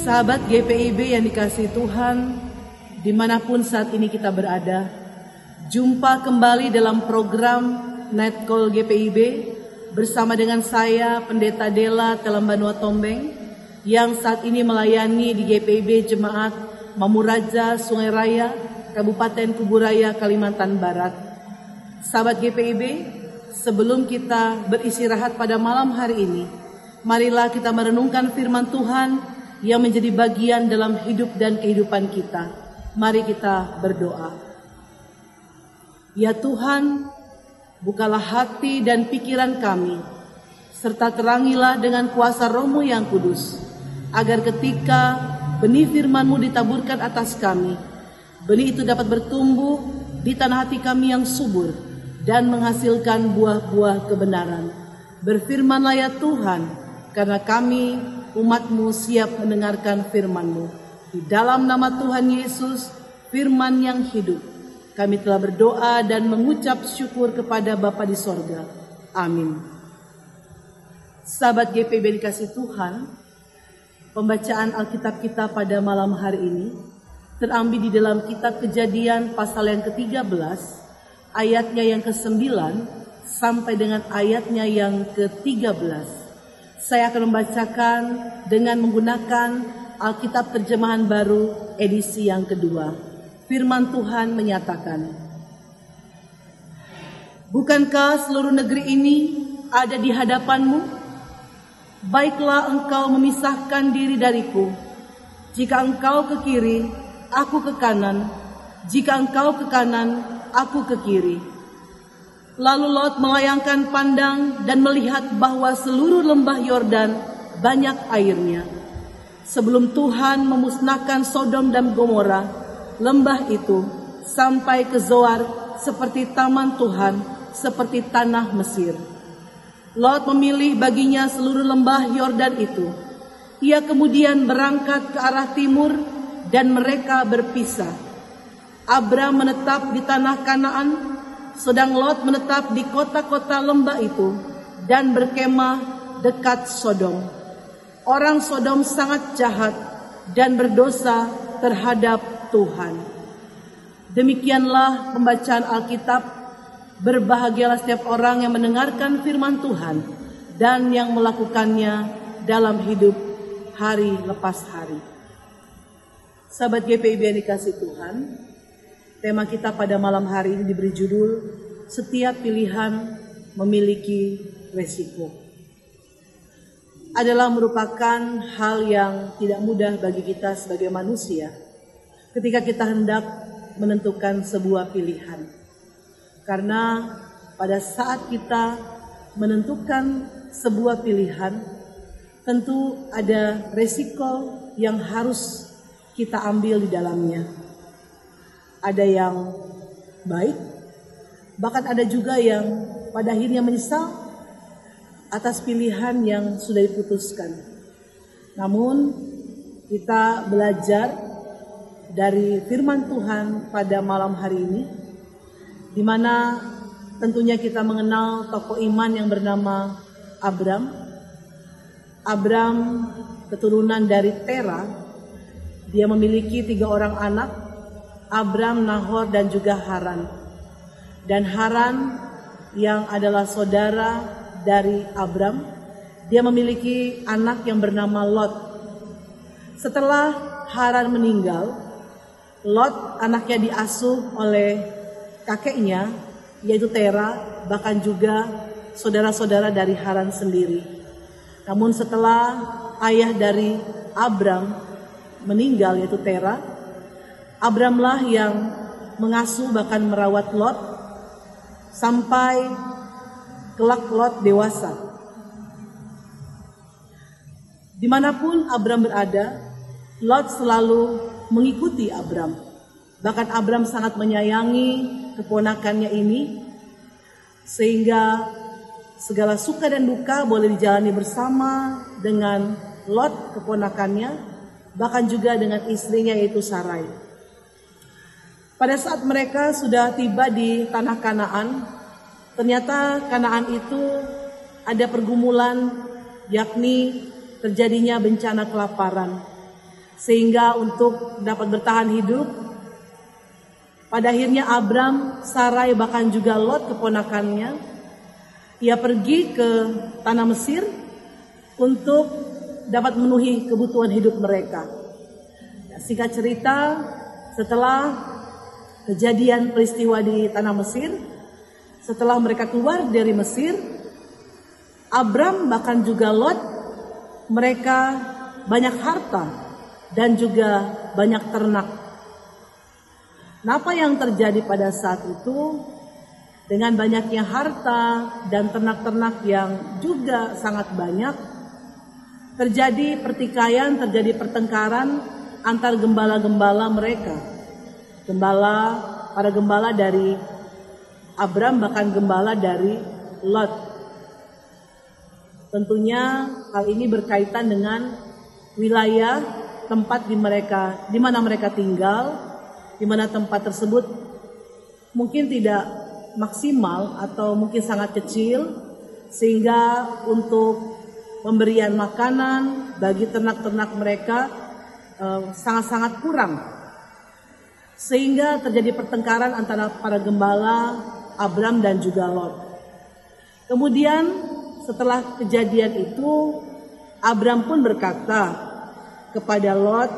Sahabat GPIB yang dikasihi Tuhan, dimanapun saat ini kita berada, jumpa kembali dalam program Night Call GPIB bersama dengan saya, Pendeta Della Telambanua Tombeng, yang saat ini melayani di GPIB Jemaat Mamuraja Sungai Raya, Kabupaten Kuburaya, Kalimantan Barat. Sahabat GPIB, sebelum kita beristirahat pada malam hari ini, marilah kita merenungkan firman Tuhan yang menjadi bagian dalam hidup dan kehidupan kita. Mari kita berdoa. Ya Tuhan, bukalah hati dan pikiran kami, serta terangilah dengan kuasa Roh-Mu yang kudus, agar ketika benih firman-Mu ditaburkan atas kami, benih itu dapat bertumbuh di tanah hati kami yang subur dan menghasilkan buah-buah kebenaran. Berfirmanlah ya Tuhan, karena kami umat-Mu siap mendengarkan firman-Mu. Di dalam nama Tuhan Yesus, firman yang hidup, kami telah berdoa dan mengucap syukur kepada Bapa di sorga. Amin. Sahabat GPIB dikasihi Tuhan, pembacaan Alkitab kita pada malam hari ini terambil di dalam kitab Kejadian pasal yang ke-13, ayatnya yang ke-9 sampai dengan ayatnya yang ke-13. Saya akan membacakan dengan menggunakan Alkitab Terjemahan Baru edisi yang kedua. Firman Tuhan menyatakan, "Bukankah seluruh negeri ini ada di hadapan-Mu? Baiklah engkau memisahkan diri dariku. Jika engkau ke kiri, aku ke kanan. Jika engkau ke kanan, aku ke kiri." Lalu Lot melayangkan pandang dan melihat bahwa seluruh lembah Yordan banyak airnya. Sebelum Tuhan memusnahkan Sodom dan Gomora, lembah itu sampai ke Zoar seperti taman Tuhan, seperti tanah Mesir. Lot memilih baginya seluruh lembah Yordan itu. Ia kemudian berangkat ke arah timur dan mereka berpisah. Abram menetap di tanah Kanaan, sedang Lot menetap di kota-kota lembah itu dan berkemah dekat Sodom. Orang Sodom sangat jahat dan berdosa terhadap Tuhan. Demikianlah pembacaan Alkitab. Berbahagialah setiap orang yang mendengarkan firman Tuhan dan yang melakukannya dalam hidup hari lepas hari. Sahabat GPIB yang dikasihi Tuhan, tema kita pada malam hari ini diberi judul, "Setiap pilihan memiliki resiko." Adalah merupakan hal yang tidak mudah bagi kita sebagai manusia ketika kita hendak menentukan sebuah pilihan. Karena pada saat kita menentukan sebuah pilihan, tentu ada resiko yang harus kita ambil di dalamnya. Ada yang baik, bahkan ada juga yang pada akhirnya menyesal atas pilihan yang sudah diputuskan. Namun kita belajar dari firman Tuhan pada malam hari ini, di mana tentunya kita mengenal tokoh iman yang bernama Abram. Abram keturunan dari Tera. Dia memiliki 3 orang anak, Abram, Nahor, dan juga Haran. Dan Haran yang adalah saudara dari Abram, dia memiliki anak yang bernama Lot. Setelah Haran meninggal, Lot anaknya diasuh oleh kakeknya, yaitu Tera, bahkan juga saudara-saudara dari Haran sendiri. Namun setelah ayah dari Abram meninggal, yaitu Tera, Abramlah yang mengasuh bahkan merawat Lot sampai kelak Lot dewasa. Dimanapun Abram berada, Lot selalu mengikuti Abram. Bahkan Abram sangat menyayangi keponakannya ini, sehingga segala suka dan duka boleh dijalani bersama dengan Lot keponakannya, bahkan juga dengan istrinya yaitu Sarai. Pada saat mereka sudah tiba di tanah Kanaan, ternyata Kanaan itu ada pergumulan, yakni terjadinya bencana kelaparan. sehingga untuk dapat bertahan hidup, pada akhirnya Abram, Sarai, bahkan juga Lot keponakannya, ia pergi ke tanah Mesir untuk dapat memenuhi kebutuhan hidup mereka. Singkat cerita, setelah kejadian peristiwa di tanah Mesir, setelah mereka keluar dari Mesir, Abram bahkan juga Lot, mereka banyak harta dan juga banyak ternak. Nah, apa yang terjadi pada saat itu? Dengan banyaknya harta dan ternak-ternak yang juga sangat banyak, terjadi pertikaian, terjadi pertengkaran antar gembala-gembala mereka. Para gembala dari Abram, bahkan gembala dari Lot. Tentunya hal ini berkaitan dengan wilayah tempat di mana mereka tinggal, di mana tempat tersebut mungkin tidak maksimal atau mungkin sangat kecil, sehingga untuk pemberian makanan bagi ternak-ternak mereka sangat-sangat kurang, sehingga terjadi pertengkaran antara para gembala Abram dan juga Lot. Kemudian setelah kejadian itu, Abram pun berkata kepada Lot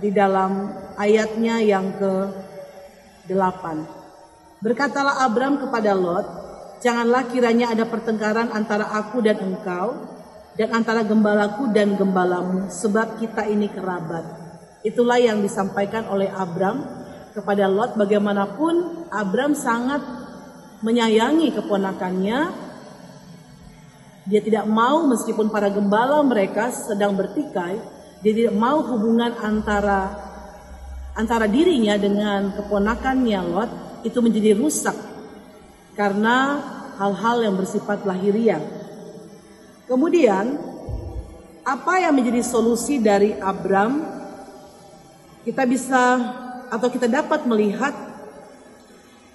di dalam ayatnya yang ke-8. Berkatalah Abram kepada Lot, janganlah kiranya ada pertengkaran antara aku dan engkau, dan antara gembalaku dan gembalamu, sebab kita ini kerabat. Itulah yang disampaikan oleh Abram kepada Lot. Bagaimanapun Abram sangat menyayangi keponakannya. Dia tidak mau, meskipun para gembala mereka sedang bertikai, dia tidak mau hubungan antara dirinya dengan keponakannya Lot itu menjadi rusak karena hal-hal yang bersifat lahiriah. Kemudian, apa yang menjadi solusi dari Abram? Kita dapat melihat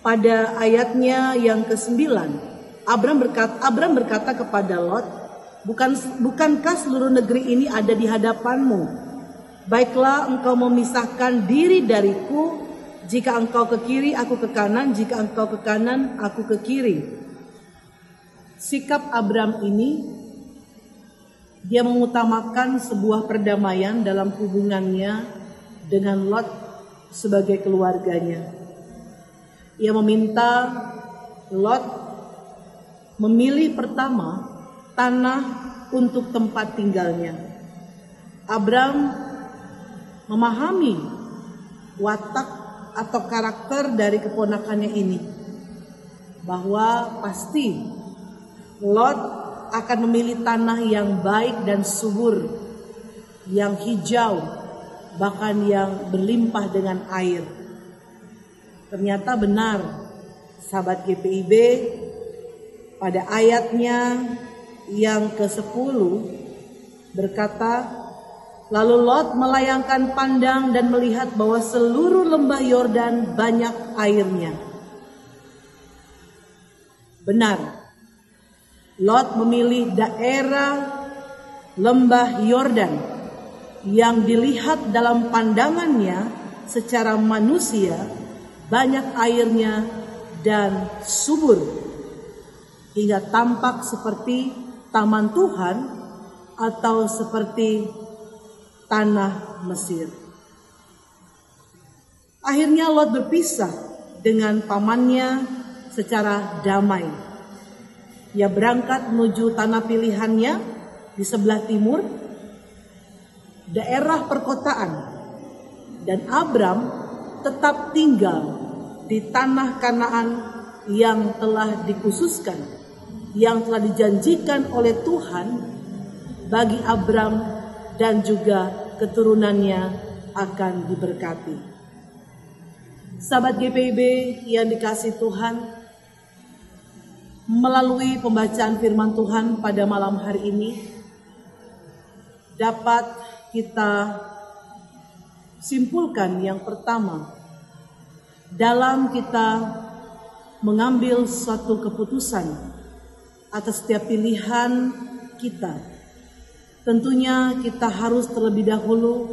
pada ayatnya yang ke-9. Abram berkata kepada Lot, bukankah seluruh negeri ini ada di hadapanmu? Baiklah, engkau memisahkan diri dariku. Jika engkau ke kiri, aku ke kanan. Jika engkau ke kanan, aku ke kiri. Sikap Abram ini, dia mengutamakan sebuah perdamaian dalam hubungannya dengan Lot sebagai keluarganya. Ia meminta Lot memilih pertama tanah untuk tempat tinggalnya. Abram memahami watak atau karakter dari keponakannya ini, bahwa pasti Lot akan memilih tanah yang baik dan subur, yang hijau, bahkan yang berlimpah dengan air. Ternyata benar, sahabat GPIB, pada ayatnya yang ke-10 berkata, lalu Lot melayangkan pandang dan melihat bahwa seluruh lembah Yordan banyak airnya. Benar, Lot memilih daerah lembah Yordan yang dilihat dalam pandangannya secara manusia banyak airnya dan subur, hingga tampak seperti taman Tuhan atau seperti tanah Mesir. Akhirnya Lot berpisah dengan pamannya secara damai. Ia berangkat menuju tanah pilihannya di sebelah timur, daerah perkotaan, dan Abram tetap tinggal di tanah Kanaan yang telah dikhususkan, yang telah dijanjikan oleh Tuhan bagi Abram, dan juga keturunannya akan diberkati. Sahabat GPIB yang dikasihi Tuhan, melalui pembacaan firman Tuhan pada malam hari ini, dapat kita simpulkan yang pertama, dalam kita mengambil suatu keputusan atas setiap pilihan kita, tentunya kita harus terlebih dahulu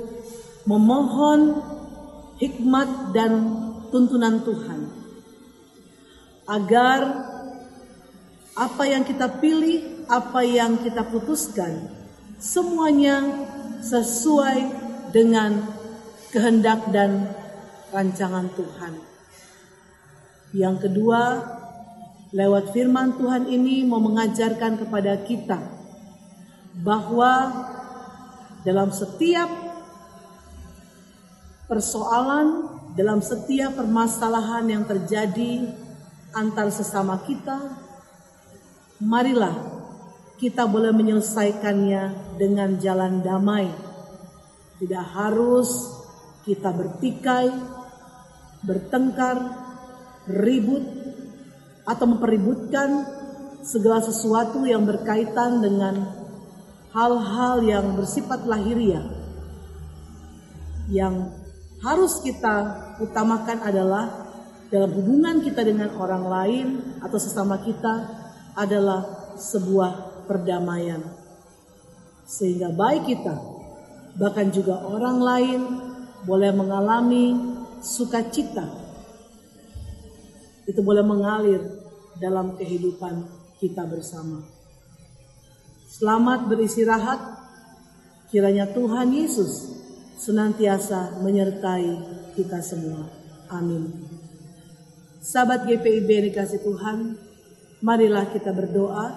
memohon hikmat dan tuntunan Tuhan, agar apa yang kita pilih, apa yang kita putuskan, semuanya sesuai dengan kehendak dan rancangan Tuhan. Yang kedua, lewat firman Tuhan ini mau mengajarkan kepada kita bahwa dalam setiap persoalan, dalam setiap permasalahan yang terjadi antar sesama kita, marilah kita boleh menyelesaikannya dengan jalan damai. Tidak harus kita bertikai, bertengkar, ribut, atau mempeributkan segala sesuatu yang berkaitan dengan hal-hal yang bersifat lahiriah. Yang harus kita utamakan adalah dalam hubungan kita dengan orang lain atau sesama kita adalah sebuah perdamaian. Sehingga baik kita, bahkan juga orang lain boleh mengalami sukacita. Itu boleh mengalir dalam kehidupan kita bersama. Selamat beristirahat. Kiranya Tuhan Yesus senantiasa menyertai kita semua. Amin. Sahabat GPIB yang dikasih Tuhan, marilah kita berdoa.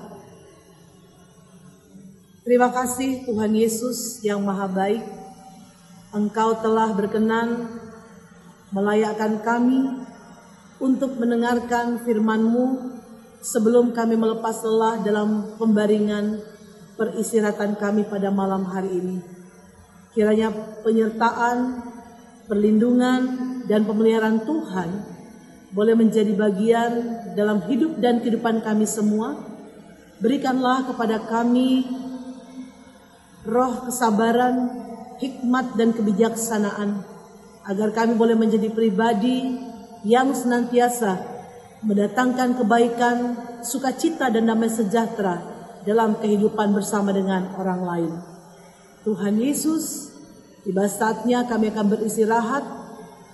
Terima kasih Tuhan Yesus yang Maha Baik. Engkau telah berkenan melayakkan kami untuk mendengarkan firman-Mu sebelum kami melepas lelah dalam pembaringan peristirahatan kami pada malam hari ini. Kiranya penyertaan, perlindungan, dan pemeliharaan Tuhan boleh menjadi bagian dalam hidup dan kehidupan kami semua. Berikanlah kepada kami roh kesabaran, hikmat, dan kebijaksanaan, agar kami boleh menjadi pribadi yang senantiasa mendatangkan kebaikan, sukacita, dan damai sejahtera dalam kehidupan bersama dengan orang lain. Tuhan Yesus, tiba saatnya kami akan beristirahat.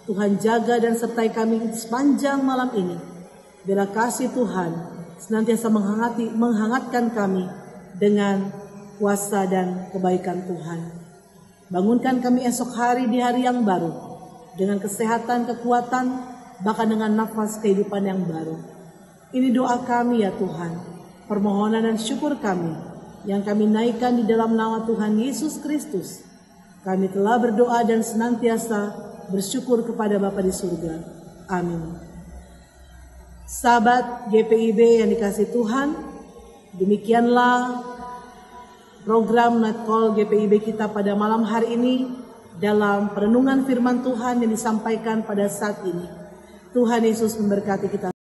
Tuhan jaga dan sertai kami sepanjang malam ini. Biarlah kasih Tuhan senantiasa menghangatkan kami dengan kuasa dan kebaikan Tuhan. Bangunkan kami esok hari di hari yang baru dengan kesehatan, kekuatan, bahkan dengan nafas kehidupan yang baru. Ini doa kami ya Tuhan, permohonan dan syukur kami yang kami naikkan di dalam nama Tuhan Yesus Kristus. Kami telah berdoa dan senantiasa bersyukur kepada Bapa di surga. Amin. Sahabat GPIB yang dikasih Tuhan, demikianlah program Netcall GPIB kita pada malam hari ini dalam perenungan firman Tuhan yang disampaikan pada saat ini. Tuhan Yesus memberkati kita.